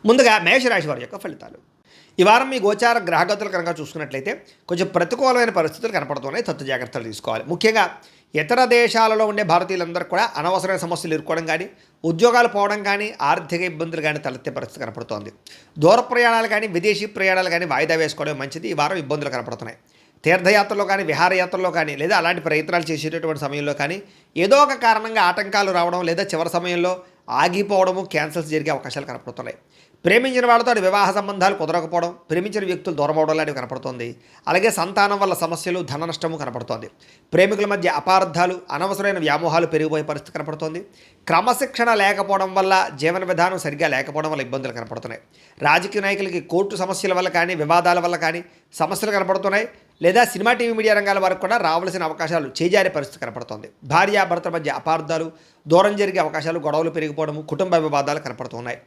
ముందుగా మేషరాశి వారి యొక్క ఫలితాలు. ఈ వారం మీ గోచార గ్రహగతులు కనుక చూసుకున్నట్లయితే కొంచెం ప్రతికూలమైన పరిస్థితులు కనపడుతున్నాయి. తత్తు జాగ్రత్తలు తీసుకోవాలి. ముఖ్యంగా ఇతర దేశాలలో ఉండే భారతీయులందరూ కూడా అనవసరమైన సమస్యలు ఎదుర్కోవడం కానీ, ఉద్యోగాలు పోవడం కానీ, ఆర్థిక ఇబ్బందులు కానీ తలెత్తే పరిస్థితి కనపడుతోంది. దూర ప్రయాణాలు కానీ, విదేశీ ప్రయాణాలు కానీ వాయిదా వేసుకోవడం మంచిది. ఈ వారం ఇబ్బందులు కనపడుతున్నాయి. తీర్థయాత్రలో కానీ, విహారయాత్రలో కానీ, లేదా అలాంటి ప్రయత్నాలు చేసేటటువంటి సమయంలో కానీ ఏదో ఒక కారణంగా ఆటంకాలు రావడం, లేదా చివరి సమయంలో ఆగిపోవడము, క్యాన్సల్స్ జరిగే అవకాశాలు కనపడుతున్నాయి. ప్రేమించిన వాళ్ళతో వివాహ సంబంధాలు కుదరకపోవడం, ప్రేమించిన వ్యక్తులు దూరం అవడం లాంటివి కనపడుతోంది. అలాగే సంతానం వల్ల సమస్యలు, ధన నష్టము కనపడుతోంది. ప్రేమికుల మధ్య అపార్థాలు, అనవసరమైన వ్యామోహాలు పెరిగిపోయే పరిస్థితి కనపడుతోంది. క్రమశిక్షణ లేకపోవడం వల్ల, జీవన విధానం సరిగ్గా లేకపోవడం వల్ల ఇబ్బందులు కనపడుతున్నాయి. రాజకీయ నాయకులకి కోర్టు సమస్యల వల్ల కానీ, వివాదాల వల్ల కానీ సమస్యలు కనపడుతున్నాయి. లేదా సినిమా, టీవీ, మీడియా రంగాల వరకు కూడా రావాల్సిన అవకాశాలు చేజారే పరిస్థితి కనపడుతోంది. భార్యాభర్తల మధ్య అపార్థాలు, దూరం జరిగే అవకాశాలు, గొడవలు పెరిగిపోవడము, కుటుంబ వివాదాలు కనపడుతున్నాయి.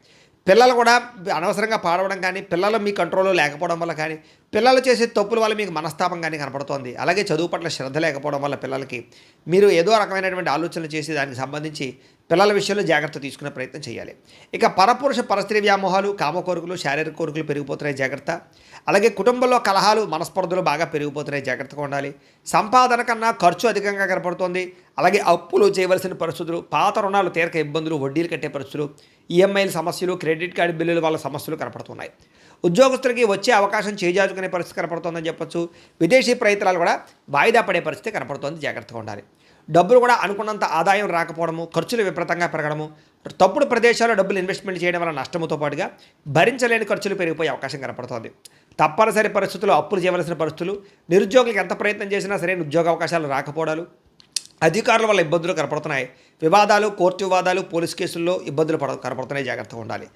పిల్లలు కూడా అనవసరంగా పాడవడం కానీ, పిల్లలు మీ కంట్రోల్లో లేకపోవడం వల్ల కానీ, పిల్లలు చేసే తప్పుల వల్ల మీకు మనస్తాపం కానీ కనపడుతోంది. అలాగే చదువు పట్ల శ్రద్ధ లేకపోవడం వల్ల పిల్లలకి మీరు ఏదో రకమైనటువంటి ఆలోచనలు చేసి దానికి సంబంధించి పిల్లల విషయంలో జాగ్రత్త తీసుకునే ప్రయత్నం చేయాలి. ఇక పరపురుష పరస్త్రీ వ్యామోహాలు, కామ కోరికలు, శారీరక కోరికలు పెరిగిపోతున్నాయి, జాగ్రత్త. అలాగే కుటుంబంలో కలహాలు, మనస్పర్ధలు బాగా పెరిగిపోతున్నాయి, జాగ్రత్తగా ఉండాలి. సంపాదన కన్నా ఖర్చు అధికంగా కనపడుతోంది. అలాగే అప్పులు చేయవలసిన పరిస్థితులు, పాత రుణాలు తీరక ఇబ్బందులు, వడ్డీలు కట్టే పరిస్థితులు, ఈఎంఐల సమస్యలు, క్రెడిట్ కార్డు బిల్లుల వల్ల సమస్యలు కనపడుతున్నాయి. ఉద్యోగస్తులకి వచ్చే అవకాశం చేజార్చుకునే పరిస్థితి కనపడుతోందని చెప్పొచ్చు. విదేశీ ప్రయత్నాలు కూడా వాయిదా పడే పరిస్థితి కనపడుతోంది, జాగ్రత్తగా ఉండాలి. డబ్బులు కూడా అనుకున్నంత ఆదాయం రాకపోవడము, ఖర్చులు విపరీతంగా పెరగడము, తప్పుడు ప్రదేశాల్లో డబ్బులు ఇన్వెస్ట్మెంట్ చేయడం వల్ల నష్టముతో పాటుగా భరించలేని ఖర్చులు పెరిగిపోయే అవకాశం కనపడుతోంది. తప్పనిసరి పరిస్థితుల్లో అప్పులు చేయవలసిన పరిస్థితులు, నిరుద్యోగులకు ఎంత ప్రయత్నం చేసినా సరైన ఉద్యోగ అవకాశాలు రాకపోవడాలు, అధికారుల వల్ల ఇబ్బందులు కనపడుతున్నాయి. వివాదాలు, కోర్టు వివాదాలు, పోలీస్ కేసుల్లో ఇబ్బందులు కనపడుతున్నాయి, జాగ్రత్తగా ఉండాలి.